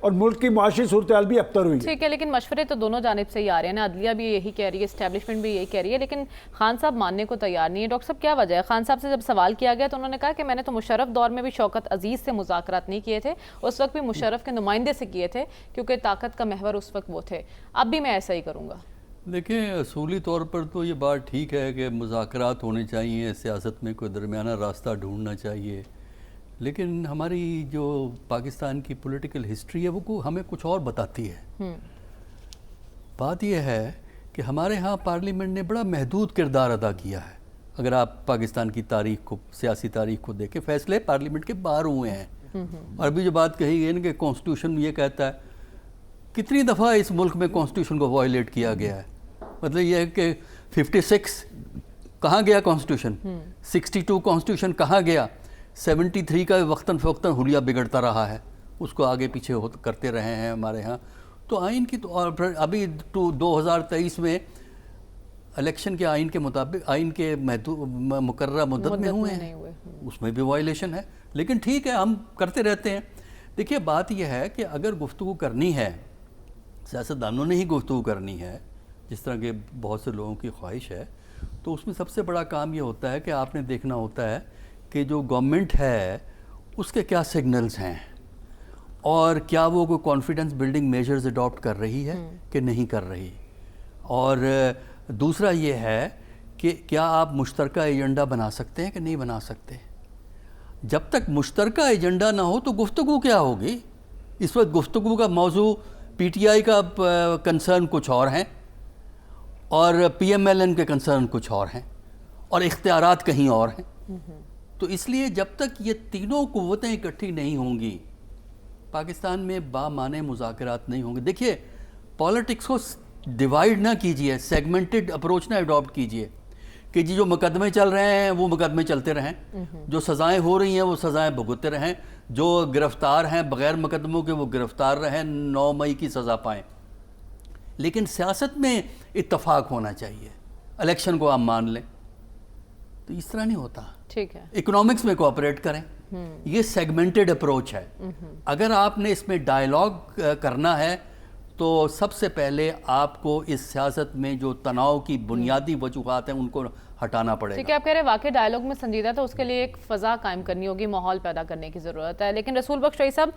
اور ملک کی معاشی صورتحال بھی ابتر ہوئی ہے. ٹھیک ہے، لیکن مشورے تو دونوں جانب سے ہی آ رہے ہیں نا، عدلیہ بھی یہی کہہ رہی ہے، اسٹیبلشمنٹ بھی یہی کہہ رہی ہے، لیکن خان صاحب ماننے کو تیار نہیں ہے. ڈاکٹر صاحب کیا وجہ ہے؟ خان صاحب سے جب سوال کیا گیا تو انہوں نے کہا کہ میں نے تو مشرف دور میں بھی شوکت عزیز سے مذاکرات نہیں کیے تھے، اس وقت بھی مشرف کے نمائندے سے کیے تھے کیونکہ طاقت کا محور اس وقت وہ تھے، اب بھی میں ایسا ہی کروں گا. دیکھیں اصولی طور پر تو یہ بات ٹھیک ہے کہ مذاکرات ہونے چاہیے، سیاست میں کوئی درمیانہ راستہ ڈھونڈنا چاہیے، لیکن ہماری جو پاکستان کی پولیٹیکل ہسٹری ہے وہ ہمیں کچھ اور بتاتی ہے. بات یہ ہے کہ ہمارے ہاں پارلیمنٹ نے بڑا محدود کردار ادا کیا ہے. اگر آپ پاکستان کی تاریخ کو، سیاسی تاریخ کو دیکھیں، فیصلے پارلیمنٹ کے باہر ہوئے ہیں. اور ابھی جو بات کہی گئی نا کہ کانسٹیٹیوشن یہ کہتا ہے، کتنی دفعہ اس ملک میں کانسٹیٹیوشن کو وائلیٹ کیا گیا ہے. مطلب یہ ہے کہ 56 کہاں گیا کانسٹیٹیوشن، 62 کانسٹیٹیوشن کہاں گیا، 73 کا وقتاً فوقتاً حلیہ بگڑتا رہا ہے، اس کو آگے پیچھے کرتے رہے ہیں ہمارے ہاں. تو آئین کی تو، اور پھر ابھی 2023 میں الیکشن کے آئین کے مطابق، آئین کے مقررہ مدت میں ہوئے ہیں، اس میں بھی وائلیشن ہے. لیکن ٹھیک ہے، ہم کرتے رہتے ہیں. دیکھیے بات یہ ہے کہ اگر گفتگو کرنی ہے، سیاستدانوں نے ہی گفتگو کرنی ہے، جس طرح کہ بہت سے لوگوں کی خواہش ہے، تو اس میں سب سے بڑا کام یہ ہوتا ہے کہ آپ نے دیکھنا ہوتا ہے کہ جو گورنمنٹ ہے اس کے کیا سگنلز ہیں، اور کیا وہ کوئی کانفیڈنس بلڈنگ میجرز اڈاپٹ کر رہی ہے کہ نہیں کر رہی. اور دوسرا یہ ہے کہ کیا آپ مشترکہ ایجنڈا بنا سکتے ہیں کہ نہیں بنا سکتے. جب تک مشترکہ ایجنڈا نہ ہو تو گفتگو کیا ہوگی. اس وقت گفتگو کا موضوع پی ٹی آئی کا کنسرن کچھ اور ہیں اور پی ایم ایل این کے کنسرن کچھ اور ہیں اور اختیارات کہیں اور ہیں. تو اس لیے جب تک یہ تینوں قوتیں اکٹھی نہیں ہوں گی، پاکستان میں بامعنی مذاکرات نہیں ہوں گے. دیکھیے پالیٹکس کو ڈیوائیڈ نہ کیجئے، سیگمنٹڈ اپروچ نہ اڈاپٹ کیجئے کہ جی جو مقدمے چل رہے ہیں وہ مقدمے چلتے رہیں، جو سزائیں ہو رہی ہیں وہ سزائیں بھگتتے رہیں، جو گرفتار ہیں بغیر مقدموں کے وہ گرفتار رہیں، 9 مئی کی سزا پائیں. لیکن سیاست میں اتفاق ہونا چاہیے. الیکشن کو آپ مان لیں، تو اس طرح نہیں ہوتا. ٹھیک ہے، اکنامکس میں کوآپریٹ کریں. یہ سیگمنٹڈ اپروچ ہے. اگر آپ نے اس میں ڈائیلاگ کرنا ہے تو سب سے پہلے آپ کو اس سیاست میں جو تناؤ کی بنیادی وجوہات ہیں ان کو ہٹانا پڑے گا. ٹھیک ہے، آپ کہہ رہے ہیں واقعی ڈائیلاگ میں سنجیدہ تو اس کے لیے ایک فضا قائم کرنی ہوگی، ماحول پیدا کرنے کی ضرورت ہے. لیکن رسول بخش رئی صاحب،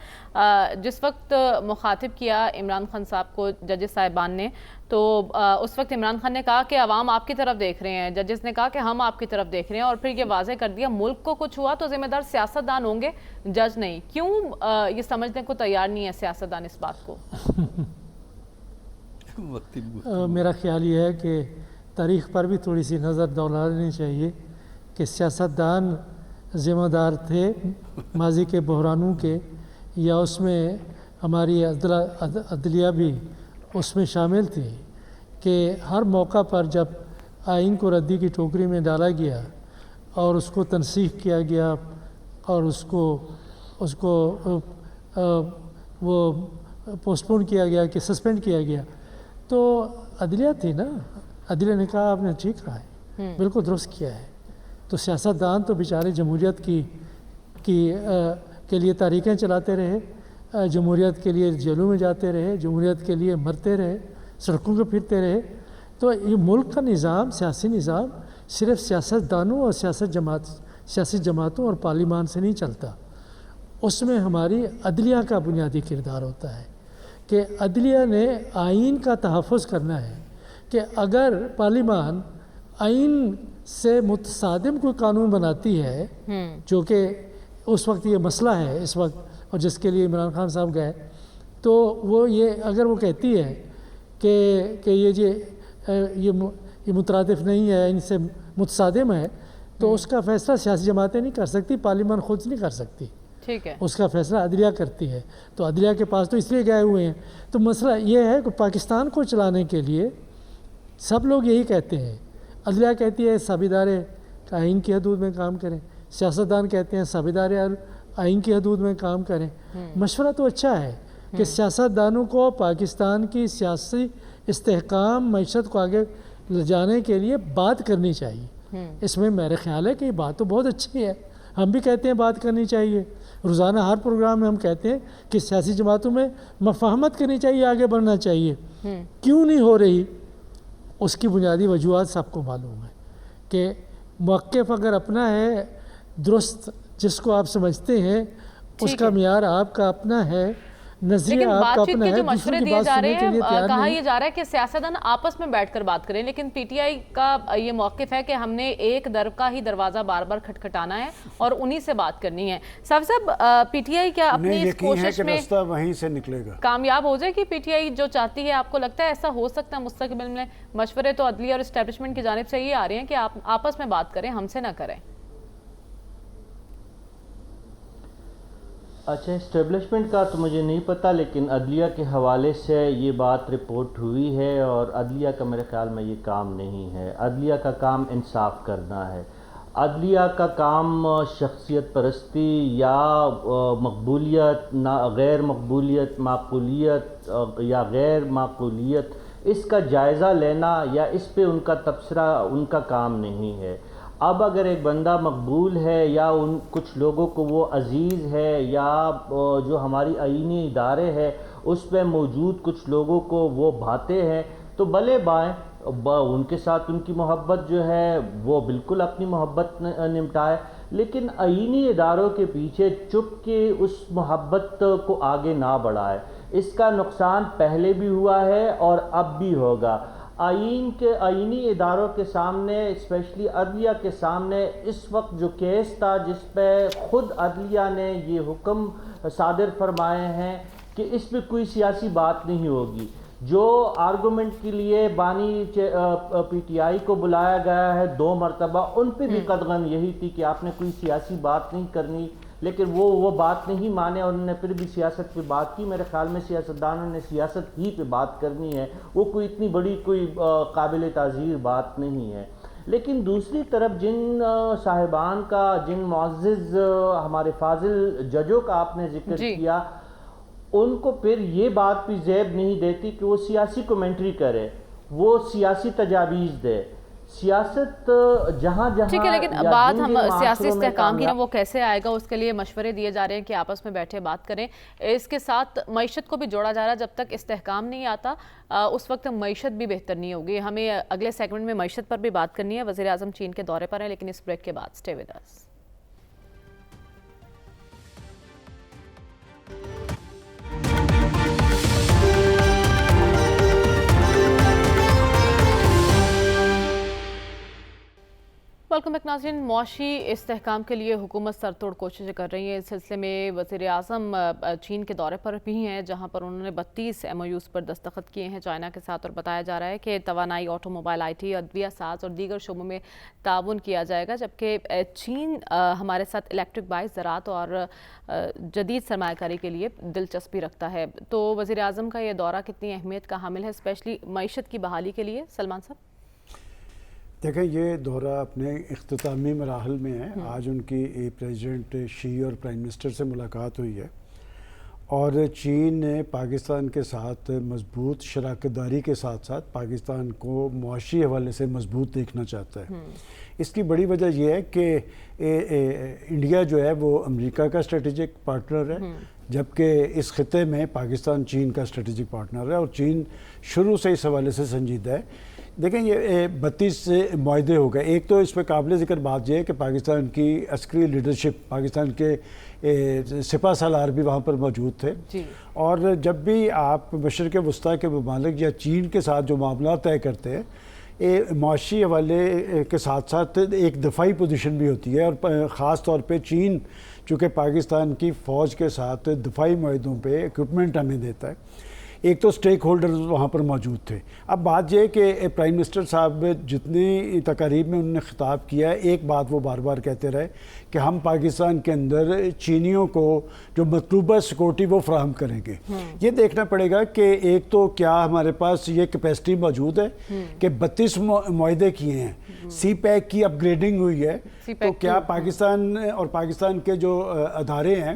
جس وقت مخاطب کیا عمران خان صاحب کو ججز صاحبان نے، تو اس وقت عمران خان نے کہا کہ عوام آپ کی طرف دیکھ رہے ہیں، ججز نے کہا کہ ہم آپ کی طرف دیکھ رہے ہیں، اور پھر یہ واضح کر دیا ملک کو کچھ ہوا تو ذمہ دار سیاستدان ہوں گے، جج نہیں. کیوں یہ سمجھنے کو تیار نہیں ہے سیاستدان اس بات کو؟ میرا خیال یہ ہے کہ تاریخ پر بھی تھوڑی سی نظر دوڑانی چاہیے کہ سیاستدان ذمہ دار تھے ماضی کے بحرانوں کے، یا اس میں ہماری عدلیہ بھی اس میں شامل تھی کہ ہر موقع پر جب آئین کو ردی کی ٹوکری میں ڈالا گیا اور اس کو تنسیخ کیا گیا اور اس کو وہ پوسٹ پون کیا گیا کہ سسپینڈ کیا گیا، تو عدلیہ تھی نا، عدلیہ نے کہا آپ نے ٹھیک کہا ہے، بالکل درست کیا ہے. تو سیاستدان تو بیچارے جمہوریت کے لیے تحریکیں چلاتے رہے، جمہوریت کے لیے جیلوں میں جاتے رہے، جمہوریت کے لیے مرتے رہے، سڑکوں پہ پھرتے رہے. تو یہ ملک کا نظام، سیاسی نظام صرف سیاستدانوں اور سیاسی جماعتوں اور پارلیمان سے نہیں چلتا. اس میں ہماری عدلیہ کا بنیادی کردار ہوتا ہے کہ عدلیہ نے آئین کا تحفظ کرنا ہے کہ اگر پارلیمان آئین سے متصادم کوئی قانون بناتی ہے، جو کہ اس وقت یہ مسئلہ ہے اس وقت اور جس کے لیے عمران خان صاحب گئے، تو وہ یہ اگر وہ کہتی ہے کہ یہ مترادف نہیں ہے، ان سے متصادم ہے، تو اس کا فیصلہ سیاسی جماعتیں نہیں کر سکتی، پارلیمان خود نہیں کر سکتی. ٹھیک ہے، اس کا فیصلہ عدلیہ کرتی ہے. تو عدلیہ کے پاس تو اس لیے گئے ہوئے ہیں. تو مسئلہ یہ ہے کہ پاکستان کو چلانے کے لیے سب لوگ یہی کہتے ہیں. عدلیہ کہتی ہے سب ادارے آئین کی حدود میں کام کریں، سیاستدان کہتے ہیں سب ادارے آئین کی حدود میں کام کریں. مشورہ تو اچھا ہے کہ سیاستدانوں کو پاکستان کی سیاسی استحکام، معیشت کو آگے لے جانے کے لیے بات کرنی چاہیے. اس میں میرے خیال ہے کہ یہ بات تو بہت اچھی ہے، ہم بھی کہتے ہیں بات کرنی چاہیے. روزانہ ہر پروگرام میں ہم کہتے ہیں کہ سیاسی جماعتوں میں مفاہمت کرنی چاہیے، آگے بڑھنا چاہیے. کیوں نہیں ہو رہی؟ اس کی بنیادی وجوہات سب کو معلوم ہے کہ موقف اگر اپنا ہے درست، جس کو آپ سمجھتے ہیں اس کا معیار آپ کا اپنا ہے، نظریہ لیکن آپ بات کا چیت اپنا کے ہے، جو دوسروں مشورے کی دیے بات جا سننے رہے کے لیے ہیں، تیار کہا نہیں. یہ جا رہا ہے کہ سیاستدان آپس میں بیٹھ کر بات کریں، لیکن پی ٹی آئی کا یہ موقف ہے کہ ہم نے ایک در کا ہی دروازہ بار بار کھٹکھٹانا ہے اور انہی سے بات کرنی ہے. صاحب پی ٹی آئی کیا اپنی اس کوشش میں راستہ وہیں سے نکلے گا، کامیاب ہو جائے گی؟ پی ٹی آئی جو چاہتی ہے، آپ کو لگتا ہے ایسا ہو سکتا ہے مستقبل میں؟ مشورے تو عدلیہ اور اسٹیبلشمنٹ کی جانب سے یہ آ رہے ہیں کہ آپ آپس میں بات کریں، ہم سے نہ کریں. اچھا، اسٹیبلشمنٹ کا تو مجھے نہیں پتہ، لیکن عدلیہ کے حوالے سے یہ بات رپورٹ ہوئی ہے، اور عدلیہ کا میرے خیال میں یہ کام نہیں ہے. عدلیہ کا کام انصاف کرنا ہے. عدلیہ کا کام شخصیت پرستی یا مقبولیت، غیر مقبولیت، معقولیت یا غیر معقولیت، اس کا جائزہ لینا یا اس پہ ان کا تبصرہ ان کا کام نہیں ہے. اب اگر ایک بندہ مقبول ہے یا ان کچھ لوگوں کو وہ عزیز ہے، یا جو ہماری آئینی ادارے ہیں اس پہ موجود کچھ لوگوں کو وہ بھاتے ہیں، تو بلے بائیں، ان کے ساتھ ان کی محبت جو ہے وہ بالکل اپنی محبت نمٹائے، لیکن آئینی اداروں کے پیچھے چپ کے اس محبت کو آگے نہ بڑھائے. اس کا نقصان پہلے بھی ہوا ہے اور اب بھی ہوگا. آئینی اداروں کے سامنے، اسپیشلی عدلیہ کے سامنے اس وقت جو کیس تھا جس پہ خود عدلیہ نے یہ حکم صادر فرمائے ہیں کہ اس پہ کوئی سیاسی بات نہیں ہوگی، جو آرگومنٹ کے لیے بانی پی ٹی آئی کو بلایا گیا ہے 2 مرتبہ، ان پہ بھی قدغن یہی تھی کہ آپ نے کوئی سیاسی بات نہیں کرنی، لیکن وہ بات نہیں مانے اور انہوں نے پھر بھی سیاست پہ بات کی. میرے خیال میں سیاستدانوں نے سیاست ہی پہ بات کرنی ہے، وہ کوئی اتنی بڑی کوئی قابل تعزیر بات نہیں ہے. لیکن دوسری طرف جن صاحبان کا، جن معزز ہمارے فاضل ججوں کا آپ نے ذکر کیا، ان کو پھر یہ بات بھی زیب نہیں دیتی کہ وہ سیاسی کومنٹری کرے، وہ سیاسی تجاویز دے. سیاست جہاں ٹھیک ہے، لیکن بات ہم سیاسی استحکام کی نا، وہ کیسے آئے گا اس کے لیے مشورے دیے جا رہے ہیں کہ آپس میں بیٹھے بات کریں. اس کے ساتھ معیشت کو بھی جوڑا جا رہا ہے. جب تک استحکام نہیں آتا اس وقت معیشت بھی بہتر نہیں ہوگی. ہمیں اگلے سیگمنٹ میں معیشت پر بھی بات کرنی ہے. وزیر اعظم چین کے دورے پر ہیں، لیکن اس بریک کے بعد stay with us. Welcome back ناظرین. معاشی استحکام کے لیے حکومت سر توڑ کوششیں کر رہی ہے. اس سلسلے میں وزیر اعظم چین کے دورے پر بھی ہیں، جہاں پر انہوں نے 32 MOUs پر دستخط کیے ہیں چائنا کے ساتھ، اور بتایا جا رہا ہے کہ توانائی، آٹو موبائل، IT، ادویہ ساز اور دیگر شعبوں میں تعاون کیا جائے گا. جبکہ چین ہمارے ساتھ الیکٹرک بائک، زراعت اور جدید سرمایہ کاری کے لیے دلچسپی رکھتا ہے. تو وزیر اعظم کا یہ دورہ کتنی اہمیت کا حامل ہے، اسپیشلی معیشت کی بحالی کے لیے؟ سلمان صاحب. دیکھیں، یہ دورہ اپنے اختتامی مراحل میں ہے. آج ان کی پریزیڈنٹ شی اور پرائم منسٹر سے ملاقات ہوئی ہے، اور چین نے پاکستان کے ساتھ مضبوط شراکت داری کے ساتھ ساتھ پاکستان کو معاشی حوالے سے مضبوط دیکھنا چاہتا ہے. اس کی بڑی وجہ یہ ہے کہ انڈیا جو ہے وہ امریکہ کا اسٹریٹجک پارٹنر ہے، جبکہ اس خطے میں پاکستان چین کا اسٹریٹجک پارٹنر ہے، اور چین شروع سے اس حوالے سے سنجیدہ ہے. دیکھیں، یہ 32 معاہدے ہو گئے. ایک تو اس پہ قابل ذکر بات یہ ہے کہ پاکستان کی عسکری لیڈرشپ، پاکستان کے سپہ سالار بھی وہاں پر موجود تھے. اور جب بھی آپ مشرق وسطیٰ کے ممالک یا چین کے ساتھ جو معاملات طے کرتے ہیں، معاشی حوالے کے ساتھ ساتھ ایک دفاعی پوزیشن بھی ہوتی ہے. اور خاص طور پہ چین چونکہ پاکستان کی فوج کے ساتھ دفاعی معاہدوں پہ اکوپمنٹ ہمیں دیتا ہے. ایک تو سٹیک ہولڈرز وہاں پر موجود تھے. اب بات یہ ہے کہ پرائم منسٹر صاحب جتنی تقاریب میں انہوں نے خطاب کیا ہے، ایک بات وہ بار بار کہتے رہے کہ ہم پاکستان کے اندر چینیوں کو جو مطلوبہ سیکورٹی وہ فراہم کریں گے. یہ دیکھنا پڑے گا کہ ایک تو کیا ہمارے پاس یہ کیپیسٹی موجود ہے کہ 32 معاہدے کیے ہیں، سی پیک کی اپ گریڈنگ ہوئی ہے، تو کیا پاکستان اور پاکستان کے جو ادارے ہیں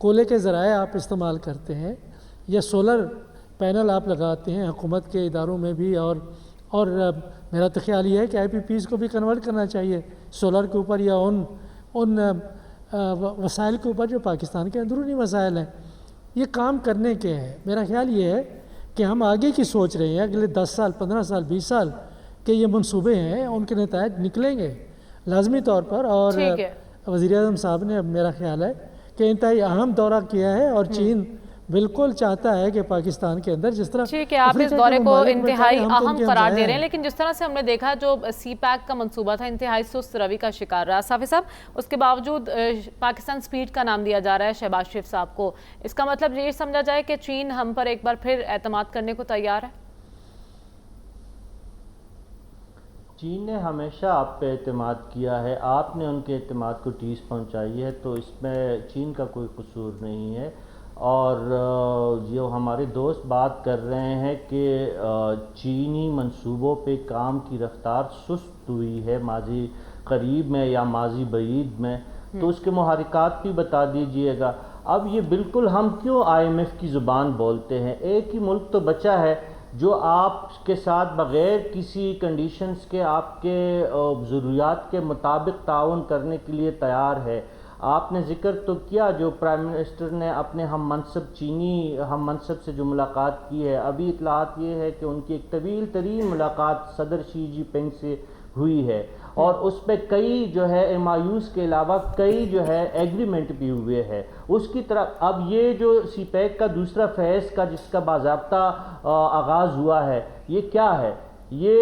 کوئلے کے ذرائع آپ استعمال کرتے ہیں یا سولر پینل آپ لگاتے ہیں حکومت کے اداروں میں بھی، اور میرا تو خیال یہ ہے کہ IPPs کو بھی کنورٹ کرنا چاہیے سولر کے اوپر یا ان وسائل کے اوپر جو پاکستان کے اندرونی وسائل ہیں. یہ کام کرنے کے ہیں. میرا خیال یہ ہے کہ ہم آگے کی سوچ رہے ہیں، اگلے 10 سال 15 سال 20 سال کے یہ منصوبے ہیں، ان کے نتائج نکلیں گے لازمی طور پر. اور وزیر اعظم صاحب نے اب میرا خیال ہے کہ انتہائی اہم دورہ کیا ہے، اور چین بالکل چاہتا ہے کہ پاکستان کے اندر جس طرح ٹھیک ہے آپ اس دورے کو انتہائی اہم قرار دے رہے ہیں، لیکن جس طرح سے ہم نے دیکھا جو سی پیک کا منصوبہ تھا انتہائی سست روی کا شکار رہا. صافی صاحب، اس کے باوجود پاکستان سپیڈ کا نام دیا جا رہا ہے شہباز شریف صاحب کو. اس کا مطلب یہ سمجھا جائے کہ چین ہم پر ایک بار پھر اعتماد کرنے کو تیار ہے؟ چین نے ہمیشہ آپ پہ اعتماد کیا ہے، آپ نے ان کے اعتماد کو ٹھیس پہنچائی ہے، تو اس میں چین کا کوئی قصور نہیں ہے. اور جو ہمارے دوست بات کر رہے ہیں کہ چینی منصوبوں پہ کام کی رفتار سست ہوئی ہے ماضی قریب میں یا ماضی بعید میں، تو اس کے محرکات بھی بتا دیجئے گا. اب یہ بالکل ہم کیوں IMF کی زبان بولتے ہیں؟ ایک ہی ملک تو بچا ہے جو آپ کے ساتھ بغیر کسی کنڈیشنز کے آپ کے ضروریات کے مطابق تعاون کرنے کے لیے تیار ہے. آپ نے ذکر تو کیا جو پرائم منسٹر نے اپنے ہم منصب سے جو ملاقات کی ہے. ابھی اطلاعات یہ ہے کہ ان کی ایک طویل ترین ملاقات صدر شی جی پنگ سے ہوئی ہے، اور اس پہ کئی جو ہے MOUs کے علاوہ کئی جو ہے ایگریمنٹ بھی ہوئے ہیں. اس کی طرف اب یہ جو سی پیک کا دوسرا فیز کا جس کا باضابطہ آغاز ہوا ہے، یہ کیا ہے؟ یہ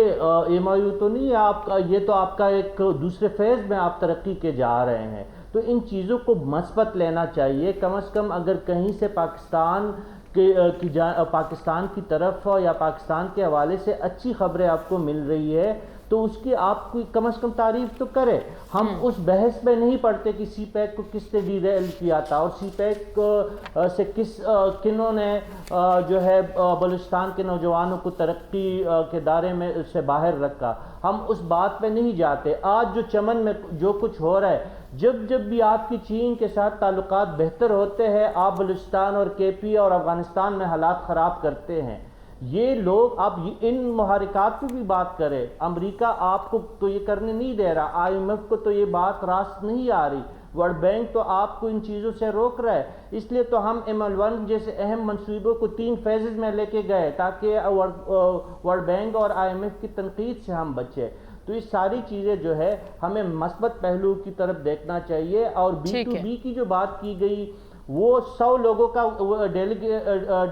MOU تو نہیں ہے آپ کا، یہ تو آپ کا ایک دوسرے فیز میں آپ ترقی کے جا رہے ہیں. تو ان چیزوں کو مثبت لینا چاہیے. کم از کم اگر کہیں سے پاکستان کی طرف یا پاکستان کے حوالے سے اچھی خبریں آپ کو مل رہی ہے تو اس کی آپ کی کم از کم تعریف تو کرے. ہم اس بحث میں نہیں پڑتے کہ سی پیک کو کس نے ڈی ریل کیا تھا اور سی پیک سے کنہوں نے جو ہے بلوچستان کے نوجوانوں کو ترقی کے دائرے میں سے باہر رکھا. ہم اس بات پہ نہیں جاتے. آج جو چمن میں جو کچھ ہو رہا ہے، جب بھی آپ کی چین کے ساتھ تعلقات بہتر ہوتے ہیں، آپ بلوچستان اور KP اور افغانستان میں حالات خراب کرتے ہیں. یہ لوگ آپ ان محرکات پہ بھی بات کریں. امریکہ آپ کو تو یہ کرنے نہیں دے رہا، IMF کو تو یہ بات راست نہیں آ رہی، ورلڈ بینک تو آپ کو ان چیزوں سے روک رہا ہے. اس لیے تو ہم ML1 جیسے اہم منصوبوں کو 3 فیزز میں لے کے گئے تاکہ ورلڈ بینک اور IMF کی تنقید سے ہم بچے. تو یہ ساری چیزیں جو ہے ہمیں مثبت پہلو کی طرف دیکھنا چاہیے. اور B2B کی جو بات کی گئی، وہ 100 لوگوں کا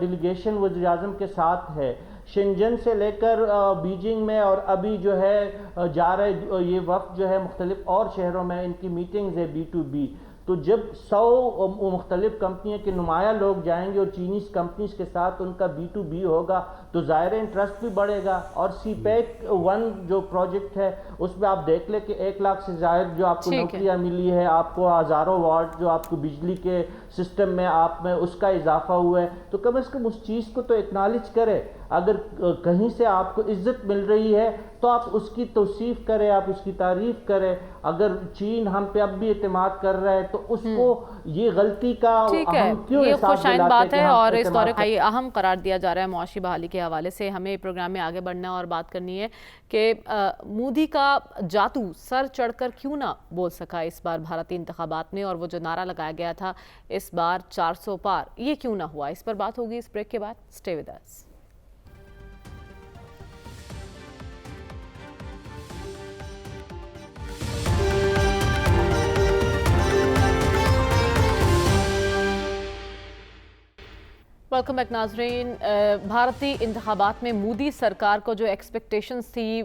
ڈیلیگیشن وزیر اعظم کے ساتھ ہے، شنجن سے لے کر بیجنگ میں، اور ابھی جو ہے جا رہے یہ وقت جو ہے مختلف اور شہروں میں ان کی میٹنگز ہے B2B. تو جب 100 مختلف کمپنیوں کے نمایاں لوگ جائیں گے اور چینیز کمپنیز کے ساتھ ان کا B2B ہوگا تو ظاہر انٹرسٹ بھی بڑھے گا. اور سی پیک 1 جو پروجیکٹ ہے اس میں آپ دیکھ لیں کہ 1 لاکھ سے زائد جو آپ کو نوکریاں ملی ہے، آپ کو ہزاروں واٹ جو آپ کو بجلی کے سسٹم میں آپ میں اس کا اضافہ ہوا ہے. تو کم از کم اس چیز کو تو اکنالج کرے. اگر کہیں سے آپ کو عزت مل رہی ہے تو آپ اس کی توصیف کریں، آپ اس کی تعریف کریں. اگر چین ہم پہ اب بھی اعتماد کر رہا ہے تو اس کو یہ غلطی کا ہم کیوں یہ احساس خوش آئند دلاتے بات کہ ہے ہم اور اس دورے اعتماد کا اہم قرار دیا جا رہا ہے معاشی بحالی کے حوالے سے. ہمیں پروگرام میں آگے بڑھنا اور بات کرنی ہے کہ مودی کا جادو سر چڑھ کر کیوں نہ بول سکا اس بار بھارتی انتخابات میں، اور وہ جو نعرہ لگایا گیا تھا اس بار 400 پار، یہ کیوں نہ ہوا؟ اس پر بات ہوگی اس بریک کے بعد. Stay with us. Welcome back ناظرین. بھارتی انتخابات میں مودی سرکار کو جو ایکسپیکٹیشنز تھی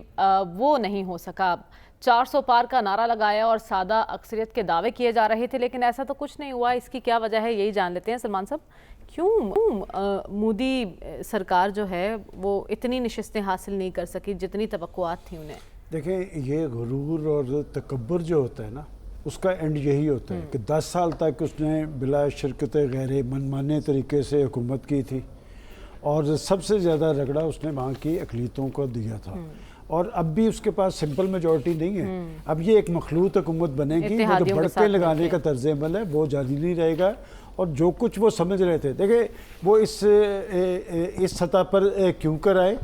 وہ نہیں ہو سکا. 400 پار کا نعرہ لگایا اور سادہ اکثریت کے دعوے کیے جا رہے تھے، لیکن ایسا تو کچھ نہیں ہوا. اس کی کیا وجہ ہے یہی جان لیتے ہیں. سلمان صاحب، کیوں مودی سرکار جو ہے وہ اتنی نشستیں حاصل نہیں کر سکی جتنی توقعات تھیں انہیں؟ دیکھیں، یہ غرور اور تکبر جو ہوتا ہے نا، اس کا اینڈ یہی ہوتا ہے کہ 10 سال تک اس نے بلا شرکت غیر منمانے طریقے سے حکومت کی تھی، اور سب سے زیادہ رگڑا اس نے وہاں کی اقلیتوں کو دیا تھا. اور اب بھی اس کے پاس سمپل میجورٹی نہیں ہے. اب یہ ایک مخلوط حکومت بنے گی. وہ جو بڑھتے لگانے کا طرز عمل ہے وہ جاری نہیں رہے گا. اور جو کچھ وہ سمجھ رہے تھے، دیکھیں وہ اس سطح پر کیوں کر آئے،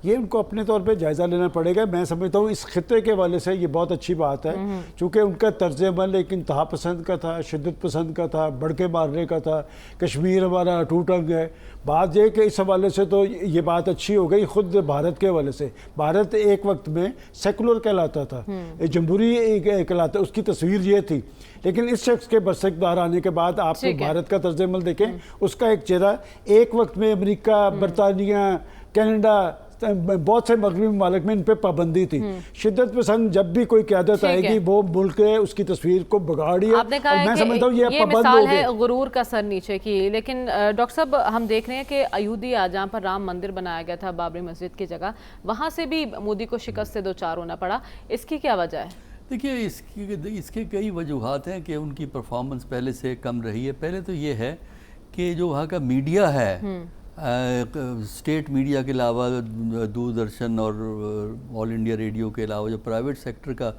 یہ ان کو اپنے طور پہ جائزہ لینا پڑے گا. میں سمجھتا ہوں اس خطے کے حوالے سے یہ بہت اچھی بات ہے، چونکہ ان کا طرز عمل ایک انتہا پسند کا تھا، شدت پسند کا تھا، بڑھ کے مارنے کا تھا. کشمیر ہمارا اٹوٹ انگ ہے. بات یہ کہ اس حوالے سے تو یہ بات اچھی ہو گئی خود بھارت کے حوالے سے. بھارت ایک وقت میں سیکولر کہلاتا تھا، جمہوری کہلاتا، اس کی تصویر یہ تھی. لیکن اس شخص کے برسکدار آنے کے بعد آپ کو بھارت کا طرز عمل دیکھیں، اس کا ایک چہرہ ایک وقت میں امریکہ، برطانیہ، کینیڈا، بہت سے مغربی ممالک میں ان پہ پابندی تھی. شدت پسند جب بھی کوئی قیادت آئے گی وہ ملک ہے اس کی تصویر کو بگاڑی ہے. آپ نے کہا میں سمجھتا ہوں یہ مثال ہے غرور کا سر نیچے کی. لیکن ڈاکٹر صاحب ہم دیکھ رہے ہیں کہ ایودھیا جہاں پر رام مندر بنایا گیا تھا بابری مسجد کی جگہ، وہاں سے بھی مودی کو شکست سے دوچار ہونا پڑا. اس کی کیا وجہ ہے؟ دیکھیے اس کے کئی وجوہات ہیں کہ ان کی پرفارمنس پہلے سے کم رہی ہے. پہلے تو یہ ہے کہ جو وہاں کا میڈیا ہے، اسٹیٹ میڈیا کے علاوہ دوردرشن اور آل انڈیا ریڈیو کے علاوہ جو پرائیویٹ سیکٹر کا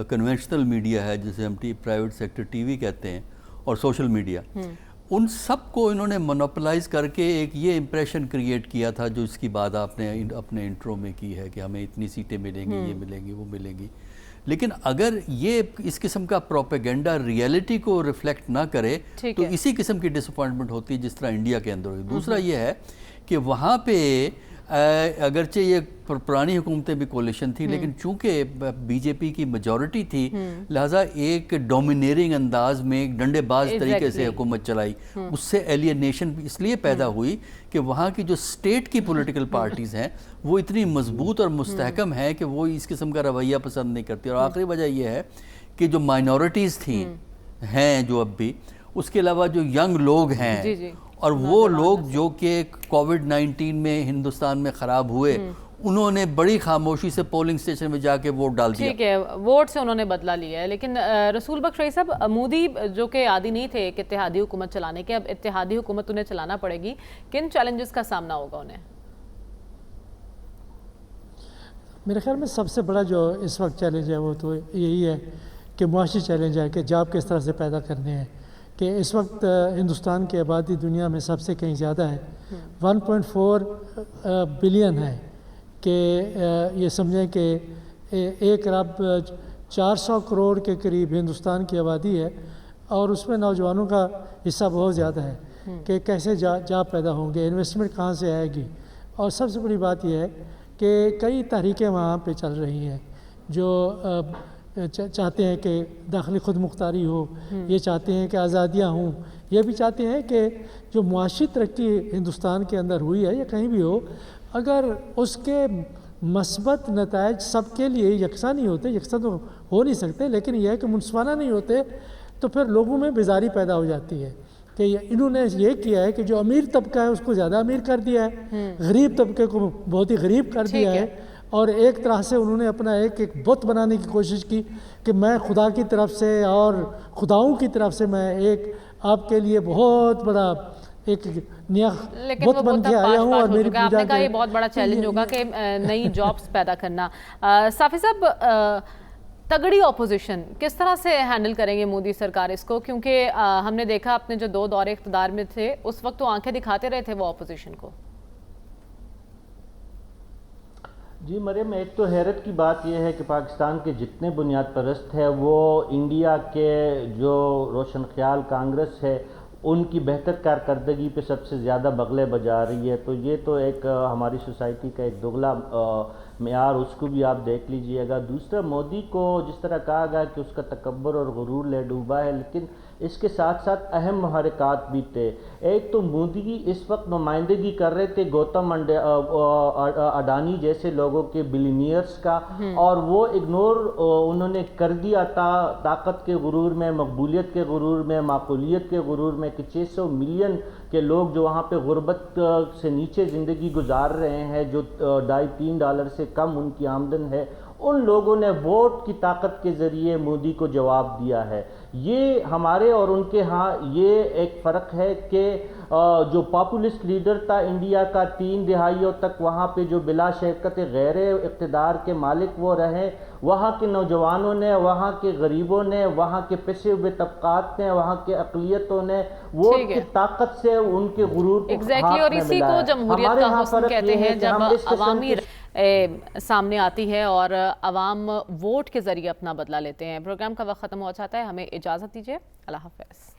کنونشنل میڈیا ہے، جسے ہم پرائیویٹ سیکٹر ٹی وی کہتے ہیں، اور سوشل میڈیا، ان سب کو انہوں نے مونوپلائز کر کے ایک یہ امپریشن کریٹ کیا تھا جو اس کی بات آپ نے اپنے انٹرو میں کی ہے کہ ہمیں اتنی سیٹیں ملیں گی، یہ ملیں گی، وہ ملیں گی. لیکن اگر یہ اس قسم کا پروپیگنڈا ریئلٹی کو ریفلیکٹ نہ کرے تو اسی قسم کی ڈس اپوائنٹمنٹ ہوتی ہے جس طرح انڈیا کے اندر ہوئی. دوسرا یہ ہے کہ وہاں پہ اگرچہ یہ پرانی حکومتیں بھی کولیشن تھی، لیکن چونکہ بی جے پی کی میجورٹی تھی لہٰذا ایک ڈومینیرنگ انداز میں ایک ڈنڈے باز طریقے سے حکومت چلائی. اس سے ایلینیشن اس لیے پیدا ہوئی کہ وہاں کی جو اسٹیٹ کی پولیٹیکل پارٹیز ہیں وہ اتنی مضبوط اور مستحکم ہیں کہ وہ اس قسم کا رویہ پسند نہیں کرتی. اور آخری وجہ یہ ہے کہ جو مائنورٹیز تھیں ہیں جو اب بھی، اس کے علاوہ جو ینگ لوگ ہیں اور وہ لوگ جو کہ کووڈ-19 میں ہندوستان میں خراب ہوئے، انہوں نے بڑی خاموشی سے پولنگ سٹیشن میں جا کے ووٹ ڈال دیا. ٹھیک ہے، ووٹ سے انہوں نے بدلہ لیا ہے. لیکن رسول بخش رئی صاحب، مودی جو کہ عادی نہیں تھے ایک اتحادی حکومت چلانے کے، اب اتحادی حکومت انہیں چلانا پڑے گی. کن چیلنجز کا سامنا ہوگا انہیں؟ میرے خیال میں سب سے بڑا جو اس وقت چیلنج ہے وہ تو یہی ہے کہ معاشی چیلنج ہے کہ جاب کس طرح سے پیدا کرنے ہیں. کہ اس وقت ہندوستان کی آبادی دنیا میں سب سے کہیں زیادہ ہے، 1.4 بلین ہے. کہ یہ سمجھیں کہ 1,400 کروڑ کے قریب ہندوستان کی آبادی ہے، اور اس میں نوجوانوں کا حصہ بہت زیادہ ہے. کہ کیسے جاب پیدا ہوں گے، انویسٹمنٹ کہاں سے آئے گی. اور سب سے بڑی بات یہ ہے کہ کئی تحریکیں وہاں پہ چل رہی ہیں جو چاہتے ہیں کہ داخلی خود مختاری ہو، یہ چاہتے ہیں کہ آزادیاں ہوں، یہ بھی چاہتے ہیں کہ جو معاشی ترقی ہندوستان کے اندر ہوئی ہے یا کہیں بھی ہو، اگر اس کے مثبت نتائج سب کے لیے یکساں نہیں ہوتے، یکساں تو ہو نہیں سکتے، لیکن یہ ہے کہ منصفانہ نہیں ہوتے، تو پھر لوگوں میں بیزاری پیدا ہو جاتی ہے کہ انہوں نے یہ کیا ہے کہ جو امیر طبقہ ہے اس کو زیادہ امیر کر دیا ہے، غریب طبقے کو بہت ہی غریب کر دیا ہے. اور ایک طرح سے انہوں نے اپنا ایک بت بنانے کی کوشش کی کہ میں خدا کی طرف سے اور خداؤں کی طرف سے میں ایک آپ کے لیے بہت بڑا ایک نیا بت بن کے آیا ہوں. اور میری آپ نے کہا یہ بہت بڑا چیلنج ہوگا کہ نئی جابز پیدا کرنا. صافی صاحب، تگڑی اپوزیشن کس طرح سے ہینڈل کریں گے مودی سرکار اس کو؟ کیونکہ ہم نے دیکھا اپنے جو 2 دور اقتدار میں تھے اس وقت تو آنکھیں دکھاتے رہے تھے وہ اپوزیشن کو. جی مریم، ایک تو حیرت کی بات یہ ہے کہ پاکستان کے جتنے بنیاد پرست ہیں وہ انڈیا کے جو روشن خیال کانگریس ہے ان کی بہتر کارکردگی پہ سب سے زیادہ بغلے بجا رہی ہے. تو یہ تو ایک ہماری سوسائٹی کا ایک دگلا معیار، اس کو بھی آپ دیکھ لیجئے گا. دوسرا، مودی کو جس طرح کہا گیا کہ اس کا تکبر اور غرور لے ڈوبا ہے، لیکن اس کے ساتھ ساتھ اہم محرکات بھی تھے. ایک تو مودی اس وقت نمائندگی کر رہے تھے گوتم اڈانی جیسے لوگوں کے بلینئرز کا، اور وہ اگنور انہوں نے کر دیا تھا طاقت کے غرور میں، مقبولیت کے غرور میں، معقولیت کے غرور میں، کہ 600 ملین کے لوگ جو وہاں پہ غربت سے نیچے زندگی گزار رہے ہیں، جو $2.5-3 سے کم ان کی آمدن ہے، ان لوگوں نے ووٹ کی طاقت کے ذریعے مودی کو جواب دیا ہے. یہ ہمارے اور ان کے ہاں یہ ایک فرق ہے کہ جو پاپولسٹ لیڈر تھا انڈیا کا 3 دہائیوں تک وہاں پہ جو بلا شرکت غیر اقتدار کے مالک وہ رہے، وہاں کے نوجوانوں نے، وہاں کے غریبوں نے، وہاں کے پسے ہوئے طبقات نے، وہاں کے اقلیتوں نے ووٹ کی طاقت سے ان کے غرور کو ایگزیکٹلی، اور اسی کو جمہوریت کا حسن کہتے ہیں، جب عوامی سامنے آتی ہے اور عوام ووٹ کے ذریعے اپنا بدلہ لیتے ہیں۔ پروگرام کا وقت ختم ہو جاتا ہے، ہمیں اجازت دیجیے، اللہ حافظ۔